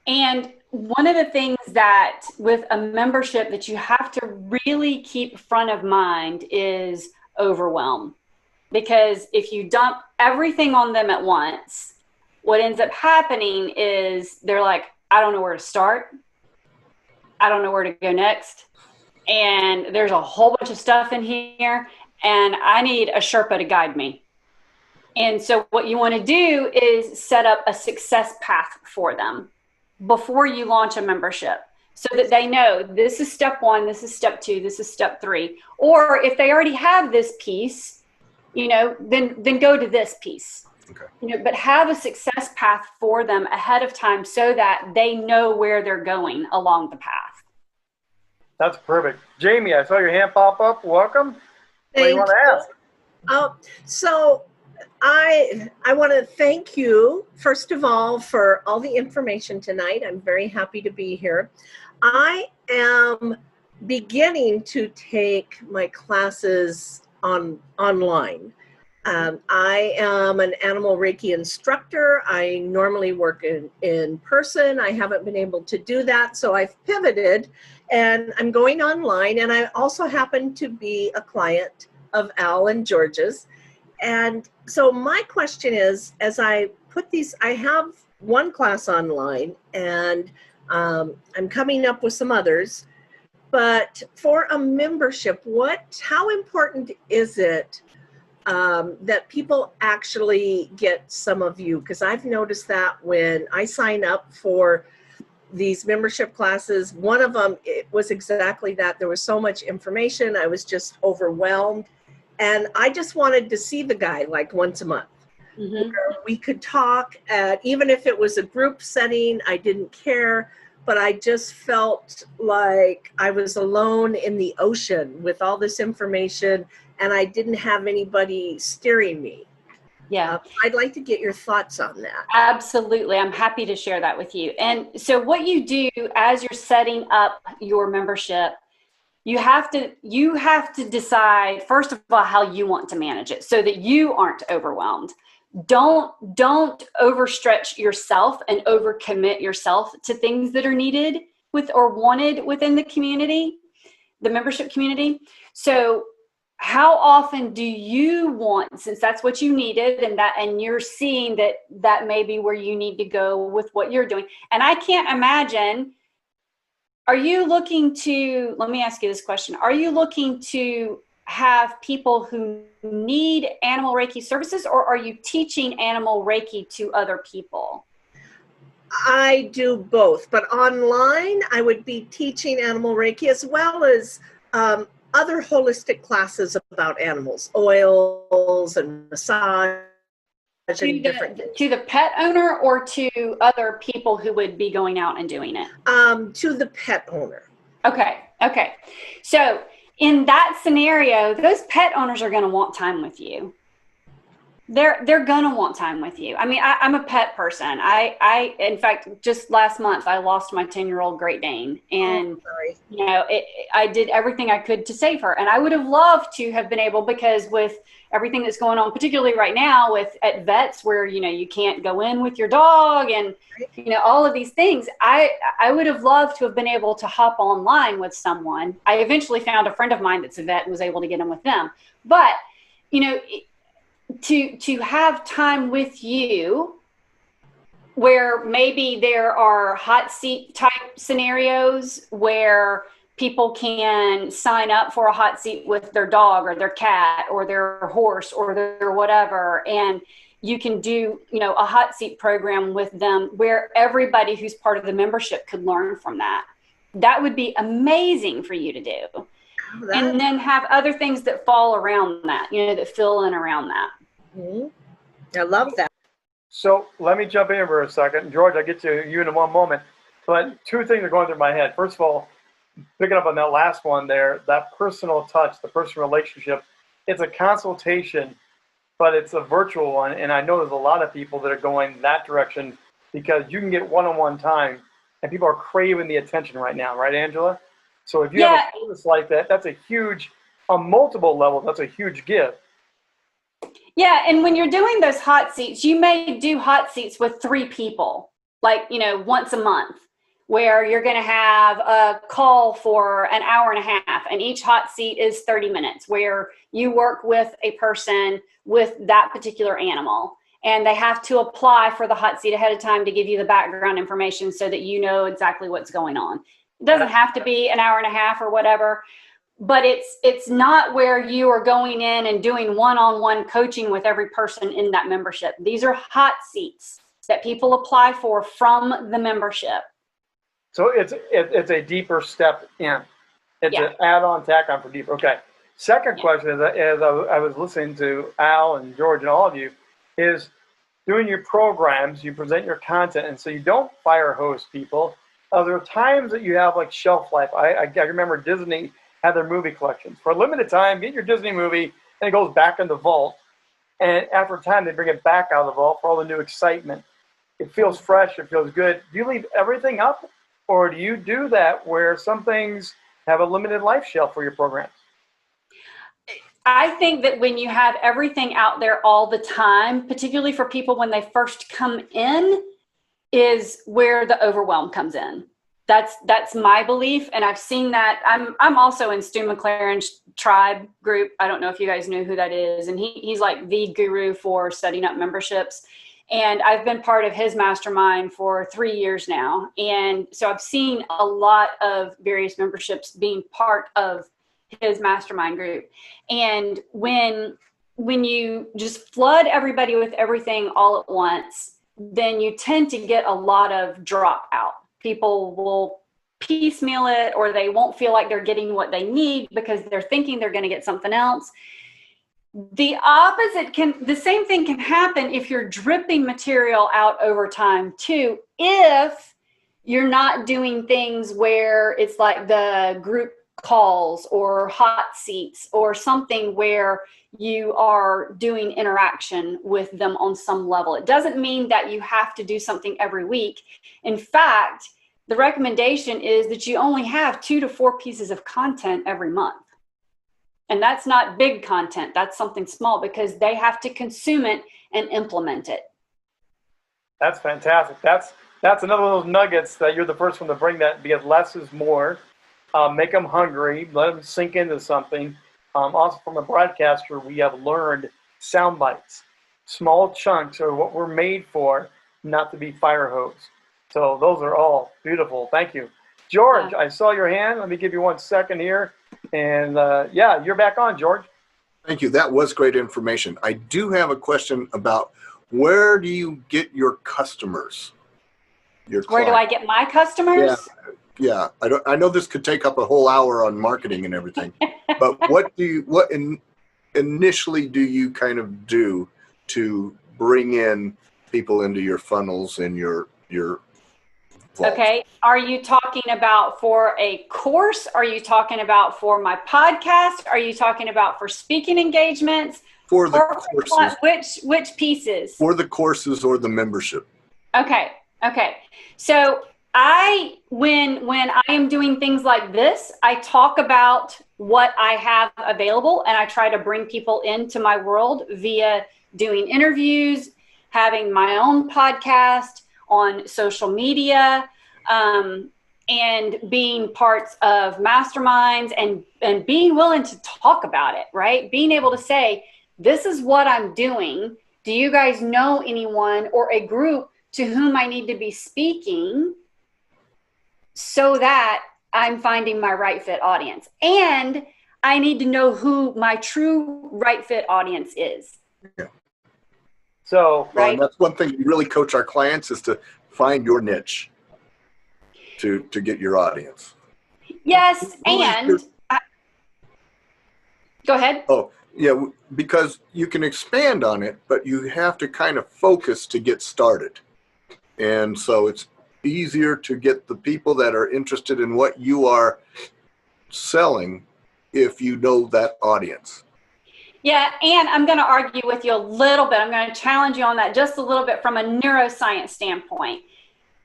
And one of the things that with a membership that you have to really keep front of mind is overwhelm. Because if you dump everything on them at once, what ends up happening is they're like, I don't know where to start. I don't know where to go next. And there's a whole bunch of stuff in here, and I need a Sherpa to guide me. And so what you want to do is set up a success path for them before you launch a membership, so that they know this is step 1, this is step 2, this is step 3. Or if they already have this piece, then go to this piece. Okay. But have a success path for them ahead of time so that they know where they're going along the path. That's perfect. Jamie, I saw your hand pop up. Welcome. What do you want to ask? So I want to thank you, first of all, for all the information tonight. I'm very happy to be here. I am beginning to take my classes online. I am an animal Reiki instructor. I normally work in person. I haven't been able to do that, so I've pivoted and I'm going online. And I also happen to be a client of Al and George's. And so my question is, as I put these, I have one class online, and I'm coming up with some others. But for a membership, how important is it that people actually get some of you? Because I've noticed that when I sign up for these membership classes, one of them, it was exactly that. There was so much information. I was just overwhelmed. And I just wanted to see the guy like once a month. Mm-hmm. Where we could talk, even if it was a group setting, I didn't care. But I just felt like I was alone in the ocean with all this information, and I didn't have anybody steering me. Yeah. I'd like to get your thoughts on that. Absolutely. I'm happy to share that with you. And so what you do as you're setting up your membership, you have to decide, first of all, how you want to manage it so that you aren't overwhelmed. Don't overstretch yourself and overcommit yourself to things that are needed or wanted within the community, the membership community. So how often do you want, since that's what you needed and you're seeing that may be where you need to go with what you're doing. And I can't imagine, let me ask you this question. Are you looking to have people who need animal Reiki services, or are you teaching animal Reiki to other people? I do both, but online I would be teaching animal Reiki as well as other holistic classes about animals, oils and massage and different things. To the pet owner or to other people who would be going out and doing it? To the pet owner. Okay. So in that scenario, those pet owners are going to want time with you. They're going to want time with you. I mean, I'm a pet person. I in fact, just last month, I lost my 10-year-old Great Dane, and I did everything I could to save her. And I would have loved to have been able, because with everything that's going on, particularly right now at vets where, you can't go in with your dog and, all of these things, I would have loved to have been able to hop online with someone. I eventually found a friend of mine that's a vet and was able to get in with them. But, to have time with you where maybe there are hot seat type scenarios where people can sign up for a hot seat with their dog or their cat or their horse or their whatever, and you can do a hot seat program with them where everybody who's part of the membership could learn from that. That would be amazing for you to do. And then have other things that fall around that, that fill in around that. Mm-hmm. I love that. So let me jump in for a second. George, I'll get to you in one moment. But two things are going through my head. First of all, picking up on that last one there, that personal touch, the personal relationship, it's a consultation, but it's a virtual one. And I know there's a lot of people that are going that direction because you can get one-on-one time, and people are craving the attention right now. Right, Angela? So if you have a service like that, that's a huge, on multiple levels, that's a huge gift. Yeah, and when you're doing those hot seats, you may do hot seats with 3 people, like, once a month, where you're going to have a call for an hour and a half, and each hot seat is 30 minutes, where you work with a person with that particular animal, and they have to apply for the hot seat ahead of time to give you the background information so that you know exactly what's going on. It doesn't have to be an hour and a half or whatever. But it's not where you are going in and doing one-on-one coaching with every person in that membership. These are hot seats that people apply for from the membership. So it's a deeper step in. It's an add-on, tack-on for deeper. Okay. Second question is, as I was listening to Al and George and all of you, is doing your programs, you present your content, and so you don't fire hose people. There are times that you have like shelf life. I remember Disney had their movie collections. For a limited time, get your Disney movie, and it goes back in the vault. And after a time, they bring it back out of the vault for all the new excitement. It feels fresh. It feels good. Do you leave everything up, or do you do that where some things have a limited life shelf for your programs? I think that when you have everything out there all the time, particularly for people when they first come in, is where the overwhelm comes in. That's my belief, and I've seen that. I'm also in Stu McLaren's tribe group. I don't know if you guys know who that is, and he's like the guru for setting up memberships. And I've been part of his mastermind for 3 years now, and so I've seen a lot of various memberships being part of his mastermind group. And when you just flood everybody with everything all at once, then you tend to get a lot of drop out. People will piecemeal it, or they won't feel like they're getting what they need because they're thinking they're going to get something else. The same thing can happen if you're dripping material out over time too, if you're not doing things where it's like the group calls or hot seats or something where you are doing interaction with them on some level. It doesn't mean that you have to do something every week. In fact, the recommendation is that you only have 2 to 4 pieces of content every month. And that's not big content. That's something small because they have to consume it and implement it. That's fantastic. That's another of those nuggets that you're the first one to bring that, because less is more. Make them hungry, let them sink into something. Also, from a broadcaster, we have learned sound bites. Small chunks are what we're made for, not to be fire hose. So those are all beautiful. Thank you. George, I saw your hand. Let me give you 1 second here. And you're back on, George. Thank you. That was great information. I do have a question about, where do you get your customers? Where do I get my customers? Yeah. I know this could take up a whole hour on marketing and everything, but what initially do you kind of do to bring in people into your funnels and your vault? Okay. Are you talking about for a course? Are you talking about for my podcast? Are you talking about for speaking engagements? For the courses. Which pieces? For the courses or the membership. Okay. So when I am doing things like this, I talk about what I have available, and I try to bring people into my world via doing interviews, having my own podcast, on social media, and being parts of masterminds, and being willing to talk about it, right? Being able to say, this is what I'm doing. Do you guys know anyone or a group to whom I need to be speaking, so that I'm finding my right fit audience? And I need to know who my true right fit audience is. Yeah. So, right. That's one thing we really coach our clients, is to find your niche to get your audience. Yes. And go ahead. Oh, yeah, because you can expand on it, but you have to kind of focus to get started. And so it's easier to get the people that are interested in what you are selling if you know that audience. Yeah, and I'm going to argue with you a little bit. I'm going to challenge you on that just a little bit from a neuroscience standpoint.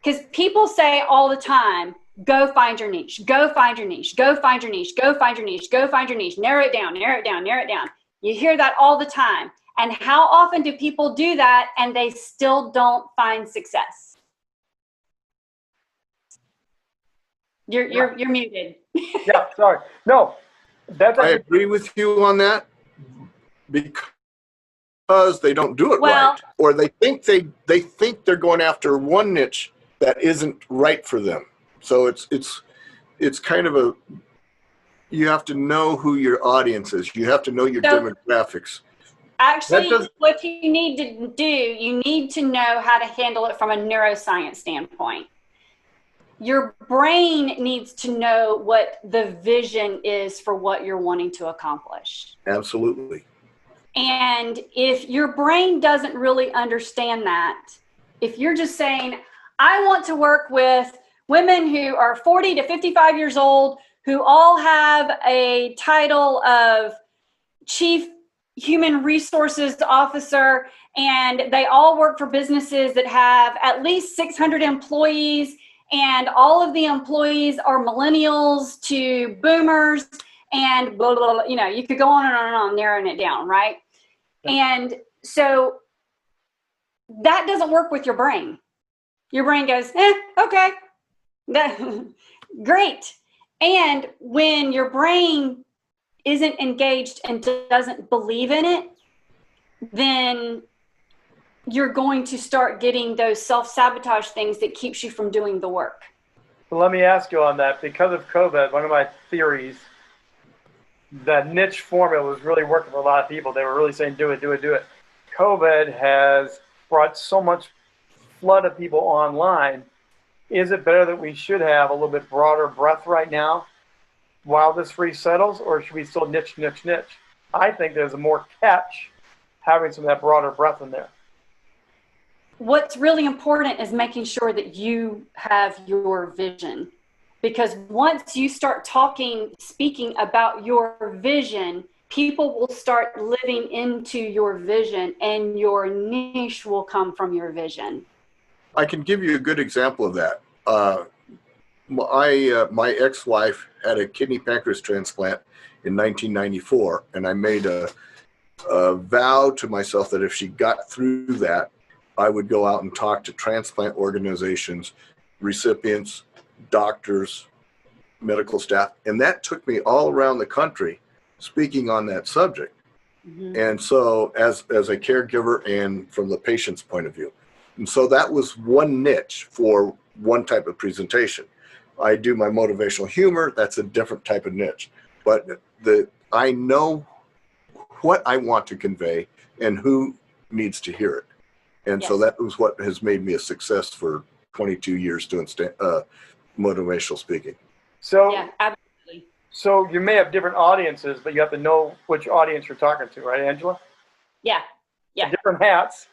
Because people say all the time, go find your niche, go find your niche, go find your niche, go find your niche, go find your niche, narrow it down, narrow it down, narrow it down. You hear that all the time. And how often do people do that and they still don't find success? You're muted. Yeah, sorry. No, that's I agree with you on that because they don't do it right, or they think they're going after one niche that isn't right for them. So it's kind of you have to know who your audience is. You have to know your demographics. Actually, what you need to do, you need to know how to handle it from a neuroscience standpoint. Your brain needs to know what the vision is for what you're wanting to accomplish. Absolutely. And if your brain doesn't really understand that, if you're just saying, I want to work with women who are 40 to 55 years old, who all have a title of Chief Human Resources Officer, and they all work for businesses that have at least 600 employees, and all of the employees are millennials to boomers, and blah, blah, blah, you could go on and on and on, narrowing it down, right? And so that doesn't work with your brain. Your brain goes, okay, great. And when your brain isn't engaged and doesn't believe in it, then you're going to start getting those self-sabotage things that keeps you from doing the work. Well, let me ask you on that. Because of COVID, one of my theories, that niche formula was really working for a lot of people. They were really saying, do it, do it, do it. COVID has brought so much flood of people online. Is it better that we should have a little bit broader breadth right now while this resettles, or should we still niche, niche, niche? I think there's a more catch having some of that broader breadth in there. What's really important is making sure that you have your vision. Because once you start speaking about your vision, people will start living into your vision, and your niche will come from your vision. I can give you a good example of that. My ex-wife had a kidney pancreas transplant in 1994, and I made a vow to myself that if she got through that, I would go out and talk to transplant organizations, recipients, doctors, medical staff, and that took me all around the country speaking on that subject. Mm-hmm. And so as a caregiver and from the patient's point of view. And so that was one niche for one type of presentation. I do my motivational humor, that's a different type of niche. But I know what I want to convey and who needs to hear it. And yes. So that was what has made me a success for 22 years doing motivational speaking. So, yeah, absolutely. So you may have different audiences, but you have to know which audience you're talking to, right, Angela? Yeah, yeah. Different hats.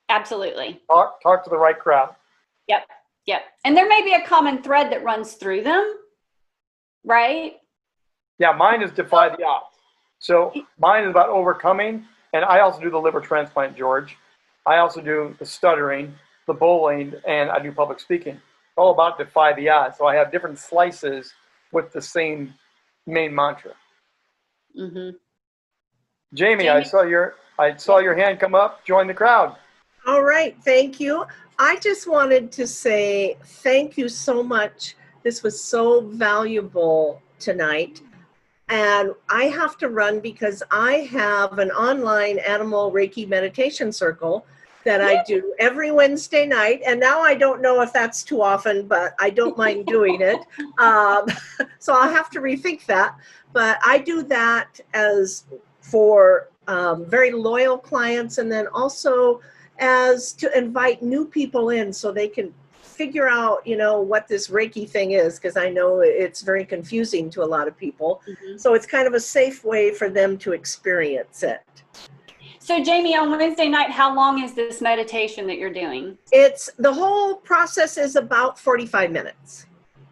Absolutely. Talk to the right crowd. Yep, yep. And there may be a common thread that runs through them, right? Yeah, mine is defy the odds. So mine is about overcoming, and I also do the liver transplant, George. I also do the stuttering, the bowling, and I do public speaking. All about defy the odds. So I have different slices with the same main mantra. Mm-hmm. Jamie, I saw your hand come up. Join the crowd. All right, thank you. I just wanted to say thank you so much. This was so valuable tonight. And I have to run because I have an online animal Reiki meditation circle that I do every Wednesday night. And now I don't know if that's too often, but I don't mind doing it. So I'll have to rethink that. But I do that as for very loyal clients, and then also as to invite new people in so they can figure out, what this Reiki thing is, because I know it's very confusing to a lot of people. Mm-hmm. So it's kind of a safe way for them to experience it. So Jamie, on Wednesday night, how long is this meditation that you're doing? The whole process is about 45 minutes.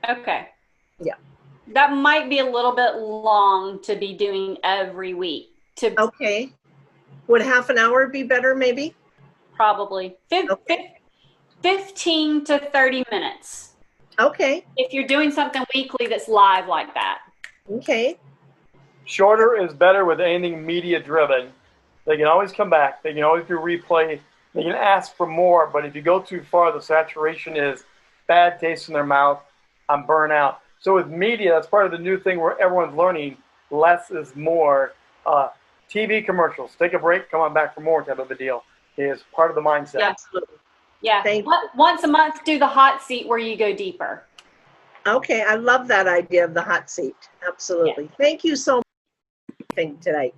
Okay. Yeah. That might be a little bit long to be doing every week. Okay. Would half an hour be better, maybe? Probably. 15 to 30 minutes. Okay. If you're doing something weekly that's live like that. Okay. Shorter is better with anything media driven. They can always come back. They can always do replay. They can ask for more, but if you go too far, the saturation is bad taste in their mouth. I'm burnt out. So with media, that's part of the new thing where everyone's learning less is more. TV commercials, take a break, come on back for more type of a deal is part of the mindset. Yeah, absolutely. Yeah. Thank you. Once a month, do the hot seat where you go deeper. Okay, I love that idea of the hot seat. Absolutely. Yeah. Thank you so much today.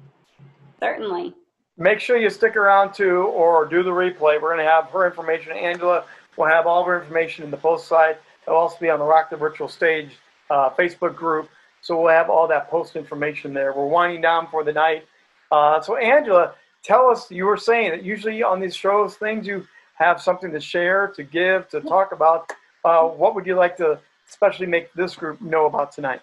Certainly. Make sure you stick around too or do the replay. We're going to have her information. Angela will have all of her information in the post site. It'll also be on the Rock the Virtual Stage Facebook group. So we'll have all that post information there. We're winding down for the night. So Angela, tell us, you were saying that usually on these shows, things you have something to share, to give, to talk about. What would you like to especially make this group know about tonight?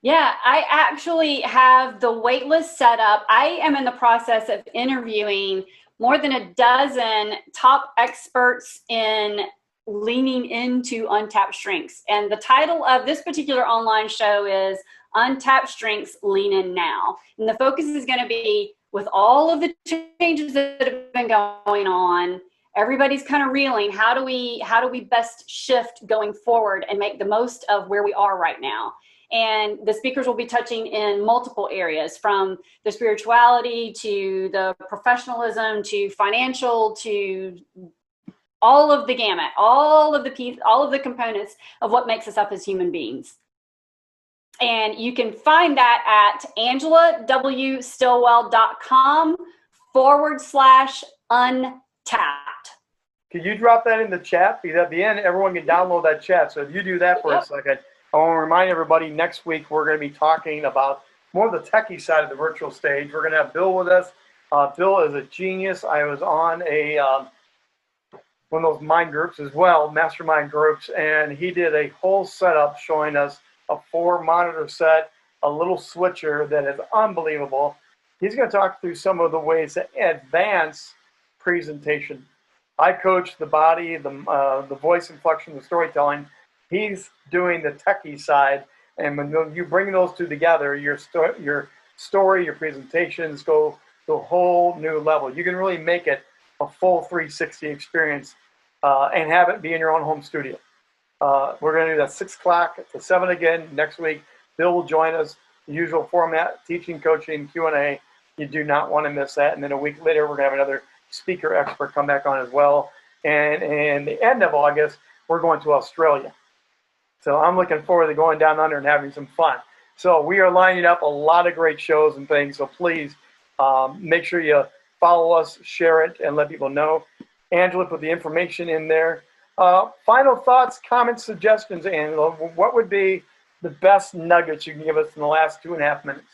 Yeah, I actually have the waitlist set up. I am in the process of interviewing more than a dozen top experts in leaning into Untapped Strengths. And the title of this particular online show is Untapped Strengths, Lean In Now. And the focus is going to be with all of the changes that have been going on. Everybody's kind of reeling. How do we best shift going forward and make the most of where we are right now? And the speakers will be touching in multiple areas, from the spirituality to the professionalism to financial to all of the gamut, all of the components of what makes us up as human beings. And you can find that at angelawstillwell.com/untapped. Could you drop that in the chat? Because at the end, everyone can download that chat. So if you do that for a second, I want to remind everybody next week we're going to be talking about more of the techie side of the virtual stage. We're going to have Bill with us. Bill is a genius. I was on one of those mind groups as well, mastermind groups, and he did a whole setup showing us a 4-monitor set, a little switcher that is unbelievable. He's going to talk through some of the ways to advance presentation. I coach the body, the voice inflection, the storytelling. He's doing the techie side, and when you bring those two together, your story, your presentations go to a whole new level. You can really make it a full 360 experience and have it be in your own home studio. We're going to do that 6 o'clock to 7 again next week. Bill will join us, the usual format, teaching, coaching, Q&A. You do not want to miss that. And then a week later, we're going to have another speaker expert come back on as well. And in the end of August, we're going to Australia. So I'm looking forward to going down under and having some fun. So we are lining up a lot of great shows and things. So please make sure you follow us, share it, and let people know. Angela put the information in there. Final thoughts, comments, suggestions, Angela. What would be the best nuggets you can give us in the last 2.5 minutes?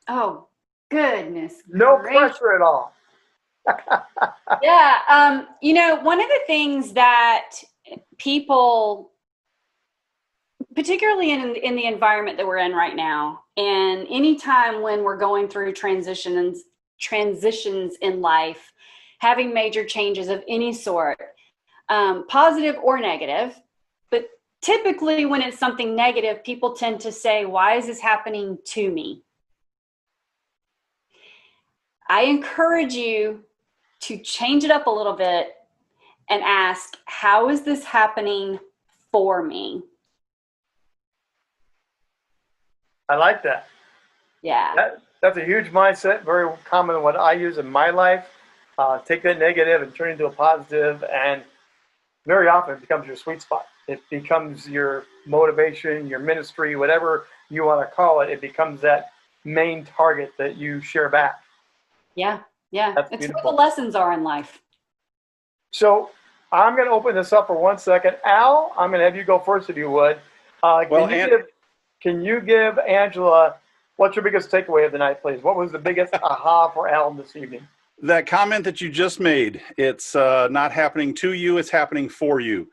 Oh, goodness. No gracious. pressure at all. Yeah. One of the things that people, particularly in the environment that we're in right now, and anytime when we're going through transitions in life, having major changes of any sort, positive or negative, but typically when it's something negative, people tend to say, why is this happening to me? I encourage you to change it up a little bit and ask, how is this happening for me? I like that. Yeah. That's a huge mindset, very common in what I use in my life. Take that negative and turn it into a positive, and very often it becomes your sweet spot. It becomes your motivation, your ministry, whatever you want to call it. It becomes that main target that you share back. Yeah. That's It's beautiful. what the lessons are in life. So I'm going to open this up for 1 second. Al, I'm going to have you go first if you would. Can you give Angela, what's your biggest takeaway of the night, please? What was the biggest aha for Al this evening? That comment that you just made, it's not happening to you, it's happening for you.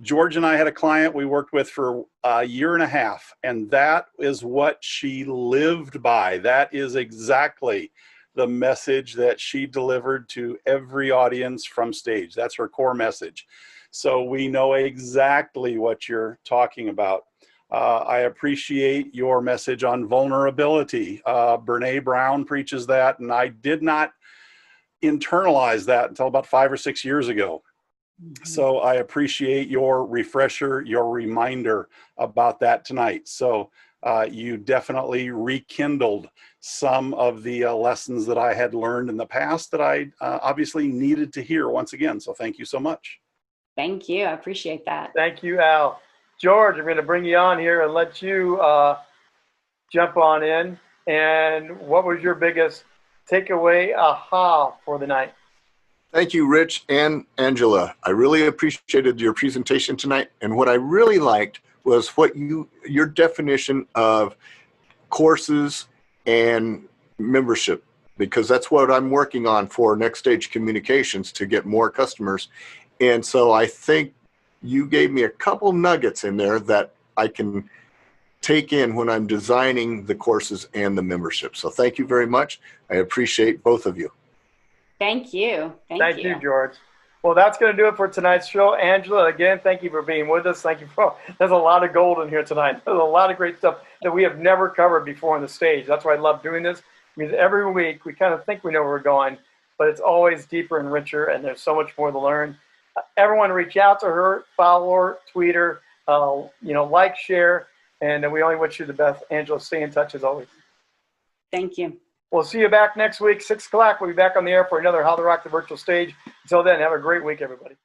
George and I had a client we worked with for a 1.5 years, and that is what she lived by. That is exactly the message that she delivered to every audience from stage. That's her core message. So we know exactly what you're talking about. I appreciate your message on vulnerability. Brene Brown preaches that, and I did not internalize that until about 5 or 6 years ago. So I appreciate your refresher, your reminder about that tonight. So you definitely rekindled some of the lessons that I had learned in the past that I obviously needed to hear once again. So thank you so much. Thank you. I appreciate that. Thank you, Al. George, I'm going to bring you on here and let you jump on in. And what was your biggest takeaway, aha, for the night? Thank you, Rich and Angela. I really appreciated your presentation tonight. And what I really liked was what your definition of courses and membership, because that's what I'm working on for Next Stage Communications to get more customers. And so I think you gave me a couple nuggets in there that I can take in when I'm designing the courses and the membership. So thank you very much. I appreciate both of you. Thank you. Thank you, George. Well, that's going to do it for tonight's show. Angela, again, thank you for being with us. Thank you for, there's a lot of gold in here tonight. There's a lot of great stuff that we have never covered before on the stage. That's why I love doing this. I mean, every week we kind of think we know where we're going, but it's always deeper and richer, and there's so much more to learn. Everyone reach out to her, follow her, tweet her, like, share, and we only wish you the best. Angela, stay in touch as always. Thank you. We'll see you back next week, 6 o'clock. We'll be back on the air for another How to Rock the Virtual Stage. Until then, have a great week, everybody.